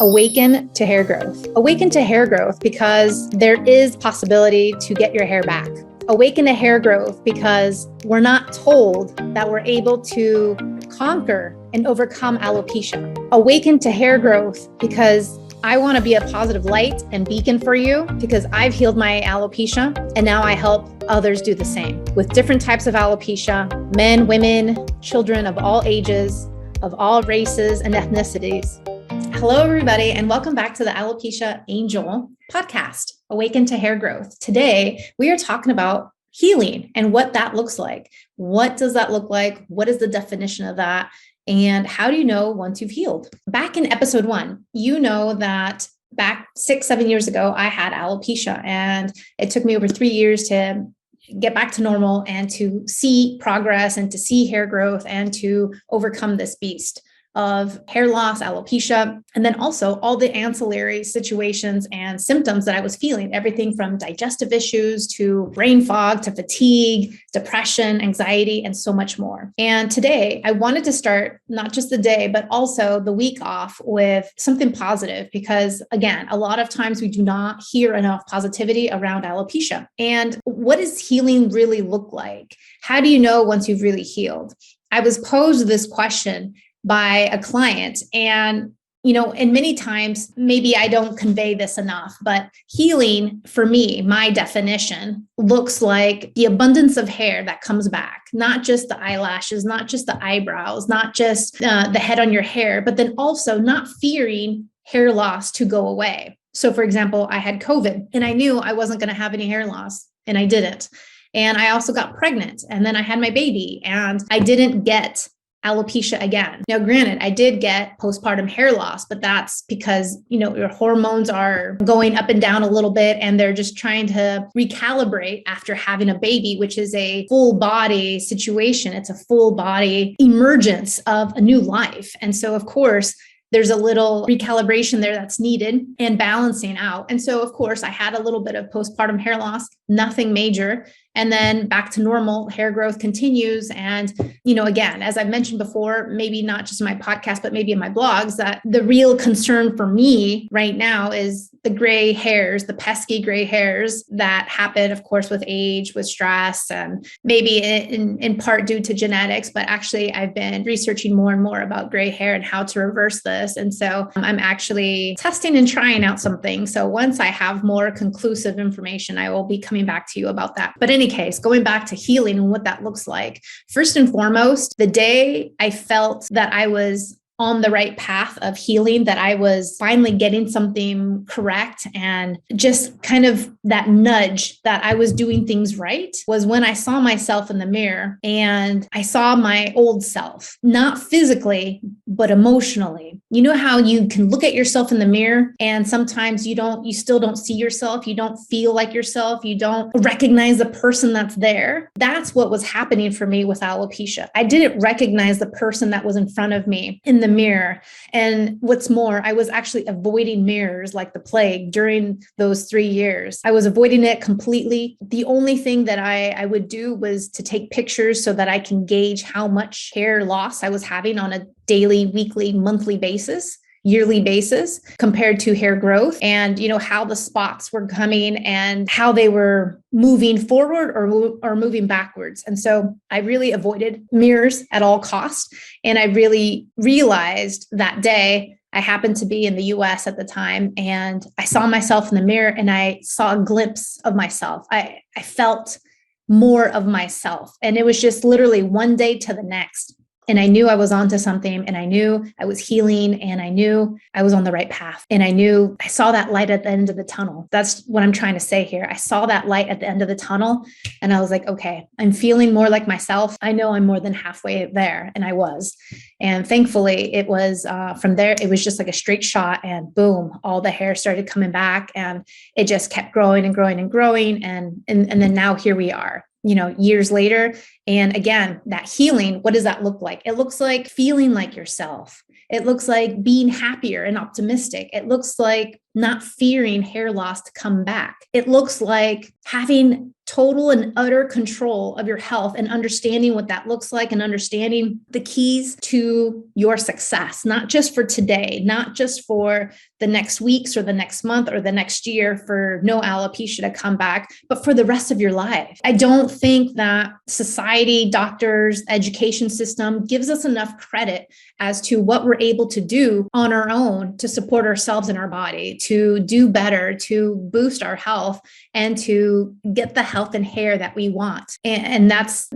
Awaken to hair growth. Awaken to hair growth because there is possibility to get your hair back. Awaken to hair growth because we're not told that we're able to conquer and overcome alopecia. Awaken to hair growth because I want to be a positive light and beacon for you because I've healed my alopecia and now I help others do the same with different types of alopecia, men, women, children of all ages, of all races and ethnicities. Hello, everybody, and welcome back to the Alopecia Angel podcast, Awaken to Hair Growth. Today, we are talking about healing and what that looks like. What does that look like? What is the definition of that? And how do you know once you've healed? Back in episode 1, you know that back 6-7 years ago, I had alopecia, and it took me over 3 years to get back to normal and to see progress and to see hair growth and to overcome this beast of hair loss, alopecia, and then also all the ancillary situations and symptoms that I was feeling, everything from digestive issues to brain fog to fatigue, depression, anxiety, and so much more. And today I wanted to start not just the day, but also the week off with something positive, because again, a lot of times we do not hear enough positivity around alopecia. And what does healing really look like? How do you know once you've really healed? I was posed this question by a client. And, and many times, maybe I don't convey this enough, but healing for me, my definition looks like the abundance of hair that comes back, not just the eyelashes, not just the eyebrows, not just the head on your hair, but then also not fearing hair loss to go away. So for example, I had COVID and I knew I wasn't going to have any hair loss and I didn't. And I also got pregnant and then I had my baby and I didn't get alopecia again. Now, granted, I did get postpartum hair loss, but that's because, your hormones are going up and down a little bit and they're just trying to recalibrate after having a baby, which is a full body situation. It's a full body emergence of a new life. And so, of course, there's a little recalibration there that's needed and balancing out. And so, of course, I had a little bit of postpartum hair loss, nothing major. And then back to normal, hair growth continues. And, again, as I've mentioned before, maybe not just in my podcast, but maybe in my blogs, that the real concern for me right now is the gray hairs, the pesky gray hairs that happen, of course, with age, with stress, and maybe in part due to genetics. But actually, I've been researching more and more about gray hair and how to reverse this. And so I'm actually testing and trying out something. So once I have more conclusive information, I will be coming back to you about that. But in any case, going back to healing and what that looks like, first and foremost, the day I felt that I was on the right path of healing, that I was finally getting something correct and just kind of that nudge that I was doing things right, was when I saw myself in the mirror and I saw my old self, not physically, but emotionally. You know how you can look at yourself in the mirror and sometimes you still don't see yourself. You don't feel like yourself. You don't recognize the person that's there. That's what was happening for me with alopecia. I didn't recognize the person that was in front of me in the mirror. And what's more, I was actually avoiding mirrors like the plague during those 3 years. I was avoiding it completely. The only thing that I would do was to take pictures so that I can gauge how much hair loss I was having on a daily, weekly, monthly basis, yearly basis compared to hair growth, and how the spots were coming and how they were moving forward or moving backwards. And so I really avoided mirrors at all costs. And I really realized that day, I happened to be in the US at the time, and I saw myself in the mirror and I saw a glimpse of myself. I felt more of myself. And it was just literally one day to the next. And I knew I was onto something, and I knew I was healing, and I knew I was on the right path. And I knew I saw that light at the end of the tunnel. That's what I'm trying to say here. I saw that light at the end of the tunnel and I was like, okay, I'm feeling more like myself. I know I'm more than halfway there. And I was. And thankfully it was from there, it was just like a straight shot, and boom, all the hair started coming back and it just kept growing and growing and growing. And then now here we are, years later. And again, that healing, what does that look like? It looks like feeling like yourself. It looks like being happier and optimistic. It looks like not fearing hair loss to come back. It looks like having total and utter control of your health and understanding what that looks like and understanding the keys to your success, not just for today, not just for the next weeks or the next month or the next year for no alopecia to come back, but for the rest of your life. I don't think that society, doctors, education system gives us enough credit as to what we're able to do on our own to support ourselves and our body, to do better, to boost our health, and to get the health and hair that we want. And that's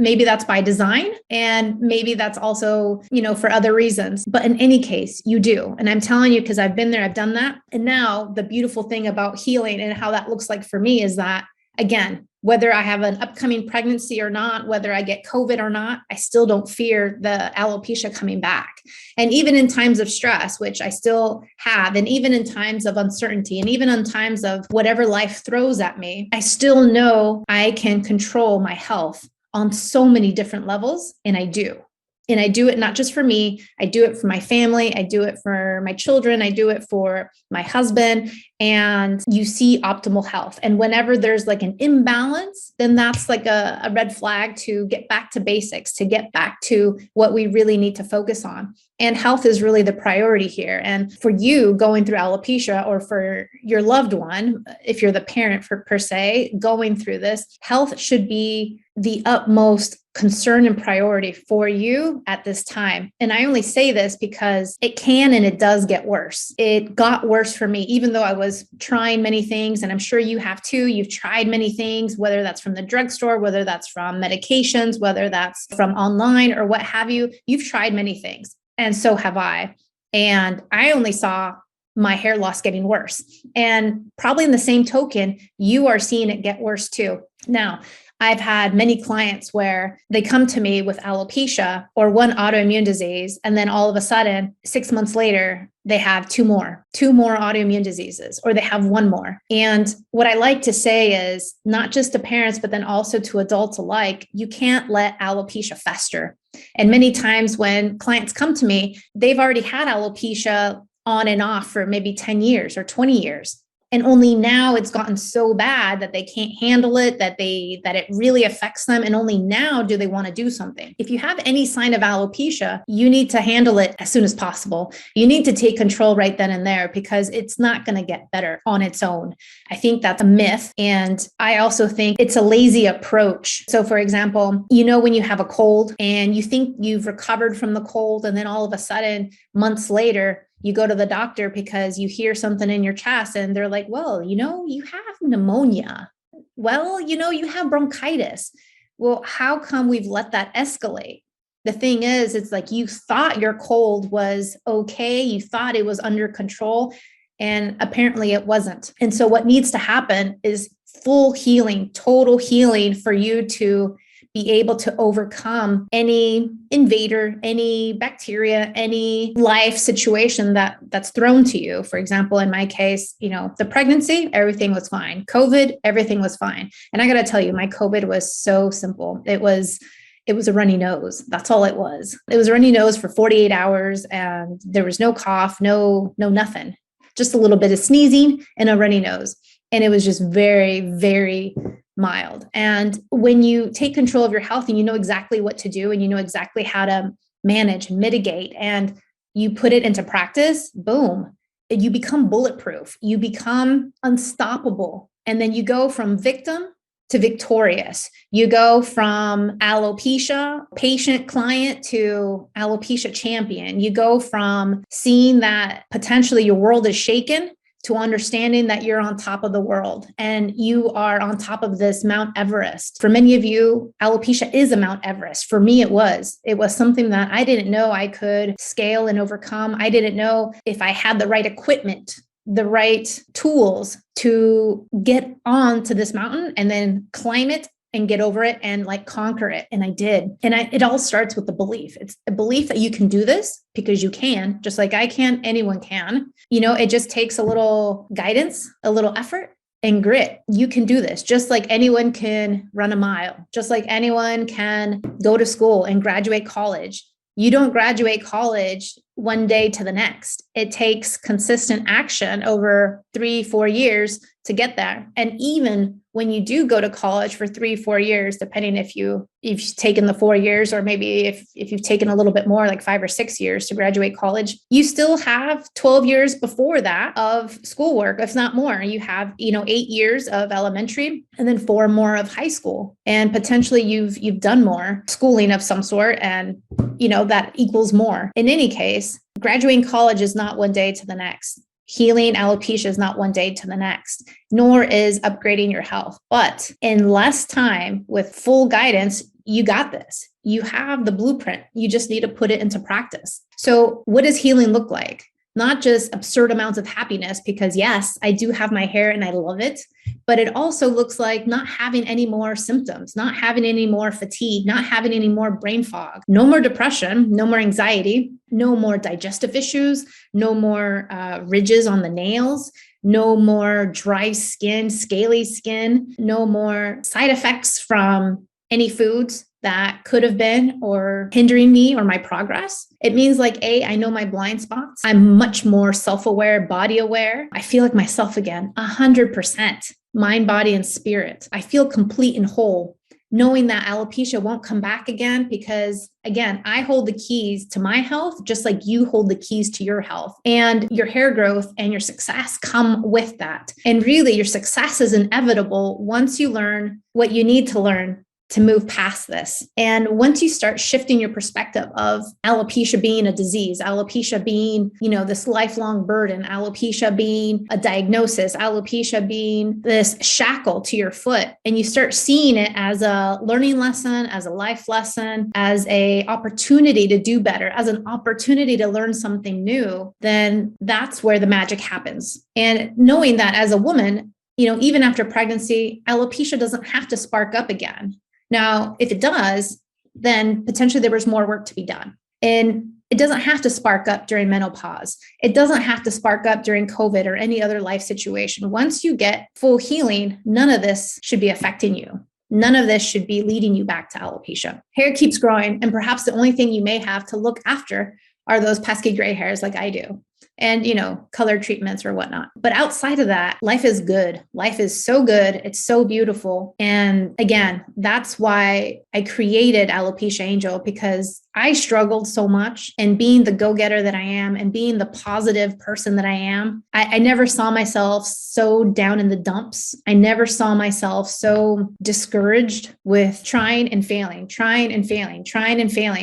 by design. And maybe that's also, for other reasons. But in any case, you do. And I'm telling you, because I've been there, I've done that. And now the beautiful thing about healing and how that looks like for me is that, again, whether I have an upcoming pregnancy or not, whether I get COVID or not, I still don't fear the alopecia coming back. And even in times of stress, which I still have, and even in times of uncertainty, and even in times of whatever life throws at me, I still know I can control my health on so many different levels. And I do. And I do it not just for me, I do it for my family, I do it for my children, I do it for my husband, and you see optimal health. And whenever there's like an imbalance, then that's like a red flag to get back to basics, to get back to what we really need to focus on. And health is really the priority here. And for you going through alopecia, or for your loved one, if you're the parent per se, going through this, health should be the utmost concern and priority for you at this time. And I only say this because it can and it does get worse. It got worse for me, even though I was trying many things, and I'm sure you have too. You've tried many things, whether that's from the drugstore, whether that's from medications, whether that's from online or what have you. You've tried many things, and so have I. And I only saw my hair loss getting worse. And probably in the same token, you are seeing it get worse too. Now, I've had many clients where they come to me with alopecia or one autoimmune disease, and then all of a sudden, 6 months later, they have two more autoimmune diseases, or they have one more. And what I like to say is, not just to parents, but then also to adults alike, you can't let alopecia fester. And many times when clients come to me, they've already had alopecia on and off for maybe 10 years or 20 years. And only now it's gotten so bad that they can't handle it, that it really affects them. And only now do they want to do something. If you have any sign of alopecia, you need to handle it as soon as possible. You need to take control right then and there, because it's not going to get better on its own. I think that's a myth. And I also think it's a lazy approach. So for example, when you have a cold and you think you've recovered from the cold, and then all of a sudden, months later, you go to the doctor because you hear something in your chest and they're like, well, you have pneumonia. Well, you have bronchitis. Well, how come we've let that escalate? The thing is, it's like you thought your cold was okay. You thought it was under control, and apparently it wasn't. And so what needs to happen is full healing, total healing, for you to be able to overcome any invader, any bacteria, any life situation that's thrown to you. For example, in my case, the pregnancy, everything was fine. COVID, everything was fine. And I got to tell you, my COVID was so simple. It was a runny nose. That's all it was. It was a runny nose for 48 hours, and there was no cough, no nothing, just a little bit of sneezing and a runny nose. And it was just very, very mild. And when you take control of your health and you know exactly what to do, and you know exactly how to manage and mitigate, and you put it into practice, boom, you become bulletproof. You become unstoppable. And then you go from victim to victorious. You go from alopecia patient client to alopecia champion. You go from seeing that potentially your world is shaken to understanding that you're on top of the world and you are on top of this Mount Everest. For many of you, alopecia is a Mount Everest. For me, it was something that I didn't know I could scale and overcome. I didn't know if I had the right equipment, the right tools to get onto this mountain and then climb it and get over it and conquer it. And I did. And it all starts with the belief. It's a belief that you can do this, because you can, just like I can, anyone can. It just takes a little guidance, a little effort and grit. You can do this, just like anyone can run a mile, just like anyone can go to school and graduate college. You don't graduate college one day to the next. It takes consistent action over 3-4 years to get there. And even when you do go to college for 3-4 years, depending if you've taken the 4 years, or maybe if you've taken a little bit more, like 5 or 6 years to graduate college, you still have 12 years before that of schoolwork, if not more. You have, 8 years of elementary and then 4 more of high school. And potentially you've done more schooling of some sort, and that equals more. In any case, graduating college is not one day to the next. Healing alopecia is not one day to the next, nor is upgrading your health. But in less time, with full guidance, you got this. You have the blueprint. You just need to put it into practice. So what does healing look like? Not just absurd amounts of happiness, because yes, I do have my hair and I love it, but it also looks like not having any more symptoms, not having any more fatigue, not having any more brain fog, no more depression, no more anxiety, no more digestive issues, no more ridges on the nails, no more dry skin, scaly skin, no more side effects from any foods that could have been or hindering me or my progress. It means like, I know my blind spots. I'm much more self-aware, body aware. I feel like myself again, 100%, mind, body, and spirit. I feel complete and whole, knowing that alopecia won't come back again, because again, I hold the keys to my health, just like you hold the keys to your health. And your hair growth and your success come with that. And really, your success is inevitable once you learn what you need to learn to move past this. And once you start shifting your perspective of alopecia being a disease, alopecia being, this lifelong burden, alopecia being a diagnosis, alopecia being this shackle to your foot, and you start seeing it as a learning lesson, as a life lesson, as an opportunity to do better, as an opportunity to learn something new, then that's where the magic happens. And knowing that as a woman, even after pregnancy, alopecia doesn't have to spark up again. Now, if it does, then potentially there was more work to be done. And it doesn't have to spark up during menopause. It doesn't have to spark up during COVID or any other life situation. Once you get full healing, none of this should be affecting you. None of this should be leading you back to alopecia. Hair keeps growing, and perhaps the only thing you may have to look after are those pesky gray hairs like I do, and, color treatments or whatnot. But outside of that, life is good. Life is so good. It's so beautiful. And again, that's why I created Alopecia Angel, because I struggled so much, and being the go-getter that I am and being the positive person that I am, I never saw myself so down in the dumps. I never saw myself so discouraged with trying and failing,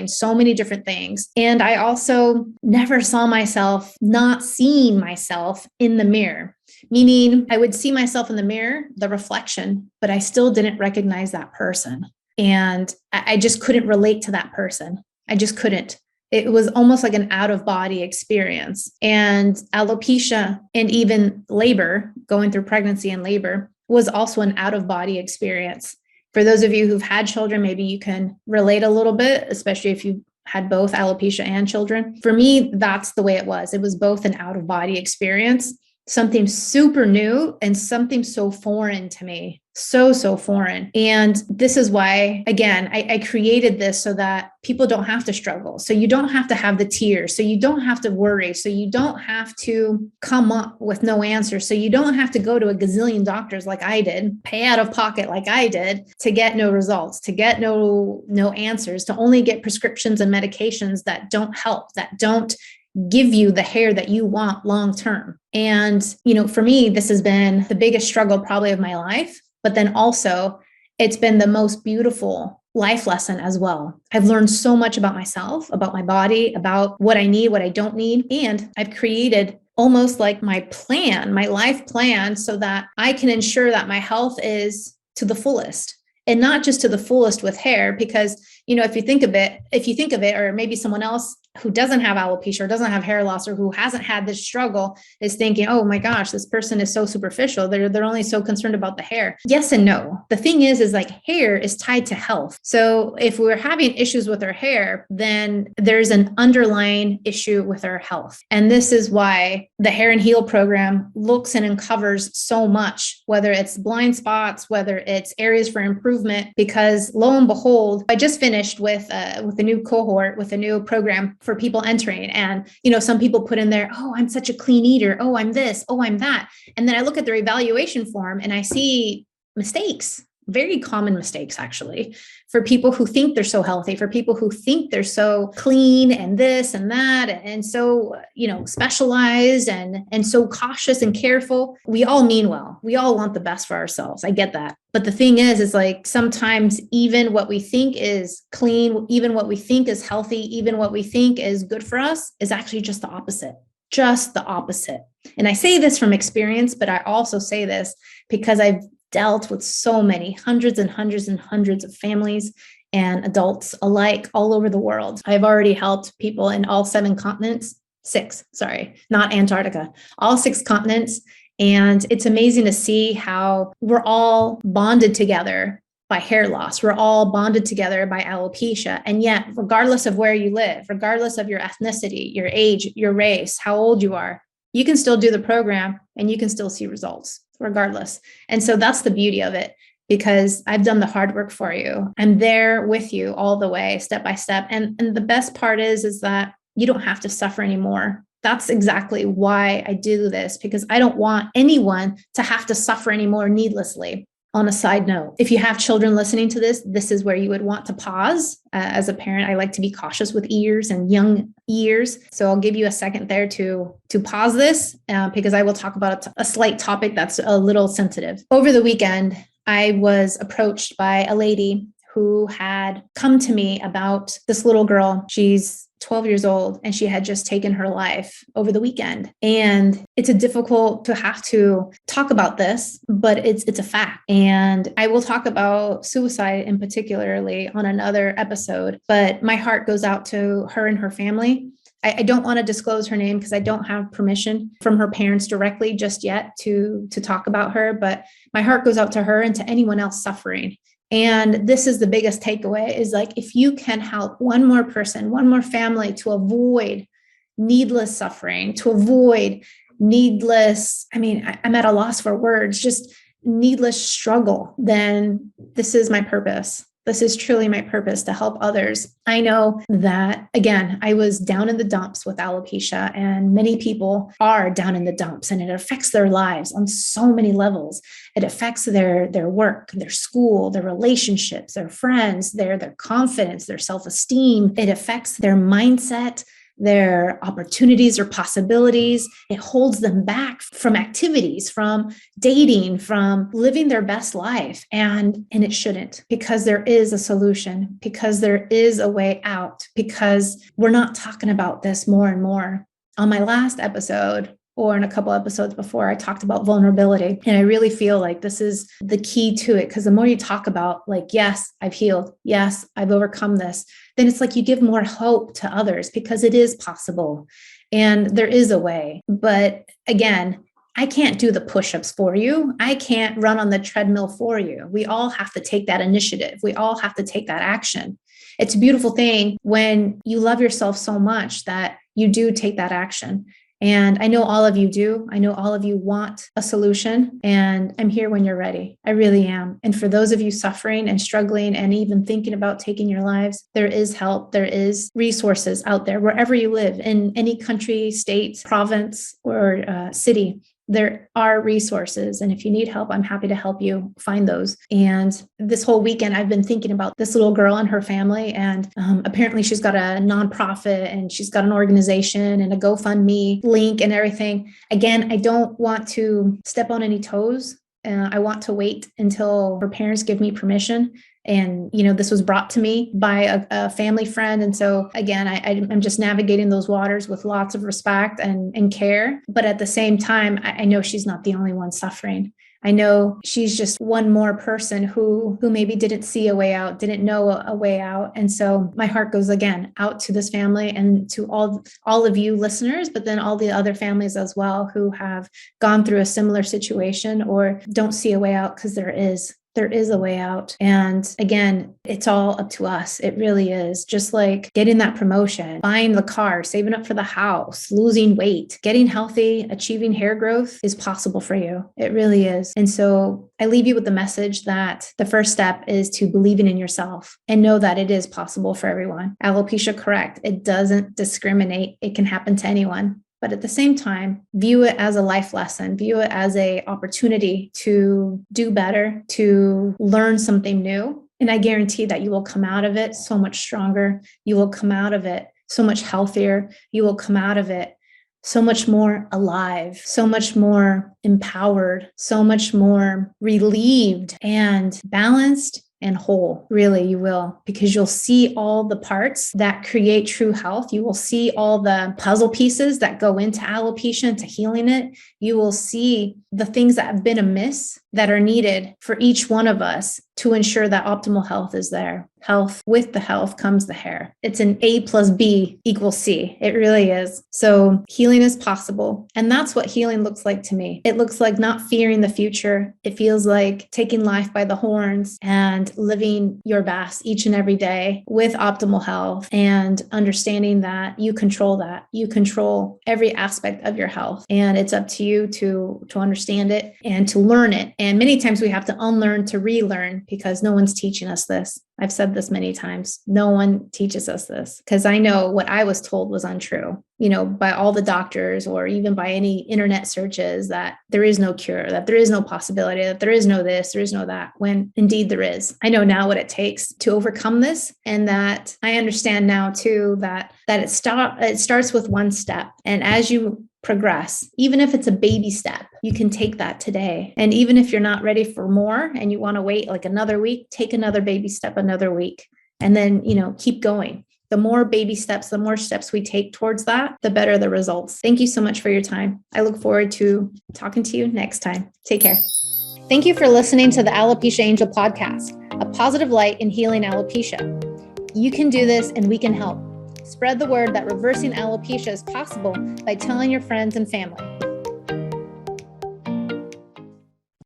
so many different things. And I also never saw myself not seeing myself in the mirror, meaning I would see myself in the mirror, the reflection, but I still didn't recognize that person. And I just couldn't relate to that person. I just couldn't. It was almost like an out-of-body experience. And alopecia and even labor, going through pregnancy and labor, was also an out-of-body experience. For those of you who've had children, maybe you can relate a little bit, especially if you had both alopecia and children. For me, that's the way it was. It was both an out-of-body experience, something super new and something so foreign to me. So foreign. And this is why, again, I created this so that people don't have to struggle. So you don't have to have the tears. So you don't have to worry. So you don't have to come up with no answer. So you don't have to go to a gazillion doctors like I did, pay out of pocket like I did to get no results, to get no answers, to only get prescriptions and medications that don't help, that don't give you the hair that you want long-term. And, for me, this has been the biggest struggle probably of my life. But then also, it's been the most beautiful life lesson as well. I've learned so much about myself, about my body, about what I need, what I don't need. And I've created almost like my plan, my life plan, so that I can ensure that my health is to the fullest. And not just to the fullest with hair, because, if you think of it, or maybe someone else who doesn't have alopecia or doesn't have hair loss or who hasn't had this struggle is thinking, oh my gosh, this person is so superficial. They're only so concerned about the hair. Yes and no. The thing is like hair is tied to health. So if we're having issues with our hair, then there's an underlying issue with our health. And this is why the Hair and Heal program looks and uncovers so much, whether it's blind spots, whether it's areas for improvement, because lo and behold, I just finished with a new cohort, with a new program for people entering. And, you know, some people put in there, oh, I'm such a clean eater. Oh, I'm this. Oh, I'm that. And then I look at their evaluation form and I see mistakes, very common mistakes, actually, for people who think they're so healthy, for people who think they're so clean and this and that, and so, you know, specialized and so cautious and careful. We all mean well. We all want the best for ourselves. I get that. But the thing is like sometimes even what we think is clean, even what we think is healthy, even what we think is good for us is actually just the opposite. Just the opposite. And I say this from experience, but I also say this because I've dealt with so many hundreds and hundreds and hundreds of families and adults alike all over the world. I've already helped people in all 7 continents, 6, sorry, not Antarctica, all 6 continents. And it's amazing to see how we're all bonded together by hair loss. We're all bonded together by alopecia. And yet, regardless of where you live, regardless of your ethnicity, your age, your race, how old you are, you can still do the program and you can still see results regardless. And so that's the beauty of it, because I've done the hard work for you. I'm there with you all the way, step by step. And the best part is that you don't have to suffer anymore. That's exactly why I do this, because I don't want anyone to have to suffer anymore needlessly. On a side note, if you have children listening to this, this is where you would want to pause. As a parent, I like to be cautious with ears and young ears. So I'll give you a second there to pause this because I will talk about a slight topic that's a little sensitive. Over the weekend, I was approached by a lady who had come to me about this little girl. She's 12 years old and she had just taken her life over the weekend. And it's difficult to have to talk about this, but it's a fact. And I will talk about suicide in particularly on another episode, but my heart goes out to her and her family. I don't want to disclose her name because I don't have permission from her parents directly just yet to talk about her, but my heart goes out to her and to anyone else suffering. And this is the biggest takeaway is like, if you can help one more person, one more family to avoid needless suffering, to avoid needless, I'm at a loss for words, just needless struggle, then this is my purpose. This is truly my purpose, to help others. I know that, again, I was down in the dumps with alopecia, and many people are down in the dumps, and it affects their lives on so many levels. It affects their work, their school, their relationships, their friends, their confidence, their self-esteem. It affects their mindset, their opportunities or possibilities. It holds them back from activities, from dating, from living their best life. And it shouldn't, because there is a solution, because there is a way out, because we're not talking about this more and more. On my last episode, or in a couple episodes before, I talked about vulnerability. And I really feel like this is the key to it, because the more you talk about like, yes, I've healed. Yes, I've overcome this. Then it's like you give more hope to others because it is possible and there is a way. But again, I can't do the push-ups for you. I can't run on the treadmill for you. We all have to take that initiative. We all have to take that action. It's a beautiful thing when you love yourself so much that you do take that action. And I know all of you do. I know all of you want a solution, and I'm here when you're ready. I really am. And for those of you suffering and struggling and even thinking about taking your lives, there is help. There is resources out there wherever you live, in any country, state, province, or city. There are resources. And if you need help, I'm happy to help you find those. And this whole weekend, I've been thinking about this little girl and her family. And apparently she's got a nonprofit and she's got an organization and a GoFundMe link and everything. Again, I don't want to step on any toes. I want to wait until her parents give me permission. And, this was brought to me by a family friend. And so again, I'm just navigating those waters with lots of respect and care. But at the same time, I know she's not the only one suffering. I know she's just one more person who maybe didn't see a way out, didn't know a way out. And so my heart goes again out to this family and to all of you listeners, but then all the other families as well who have gone through a similar situation or don't see a way out, because there is. There is a way out. And again, it's all up to us. It really is. Just like getting that promotion, buying the car, saving up for the house, losing weight, getting healthy, achieving hair growth is possible for you. It really is. And so I leave you with the message that the first step is to believing in yourself and know that it is possible for everyone. Alopecia, correct. It doesn't discriminate. It can happen to anyone. But at the same time, view it as a life lesson, view it as an opportunity to do better, to learn something new. And I guarantee that you will come out of it so much stronger. You will come out of it so much healthier. You will come out of it so much more alive, so much more empowered, so much more relieved and balanced and whole. Really, you will, because you'll see all the parts that create true health. You will see all the puzzle pieces that go into alopecia and to healing it. You will see the things that have been amiss that are needed for each one of us to ensure that optimal health is there. Health, with the health comes the hair. It's an A plus B equals C. It really is. So healing is possible. And that's what healing looks like to me. It looks like not fearing the future. It feels like taking life by the horns and living your best each and every day with optimal health and understanding that you control that. You control every aspect of your health. And it's up to you to understand it and to learn it. And many times we have to unlearn to relearn because no one's teaching us this. I've said this many times. No one teaches us this because I know what I was told was untrue, by all the doctors or even by any internet searches that there is no cure, that there is no possibility, that there is no this, there is no that, when indeed there is. I know now what it takes to overcome this, and that I understand now too that it starts with one step. And as you progress, even if it's a baby step, you can take that today. And even if you're not ready for more and you want to wait like another week, take another baby step another week, and then, keep going. The more baby steps, the more steps we take towards that, the better the results. Thank you so much for your time. I look forward to talking to you next time. Take care. Thank you for listening to the Alopecia Angel podcast, a positive light in healing alopecia. You can do this and we can help. Spread the word that reversing alopecia is possible by telling your friends and family.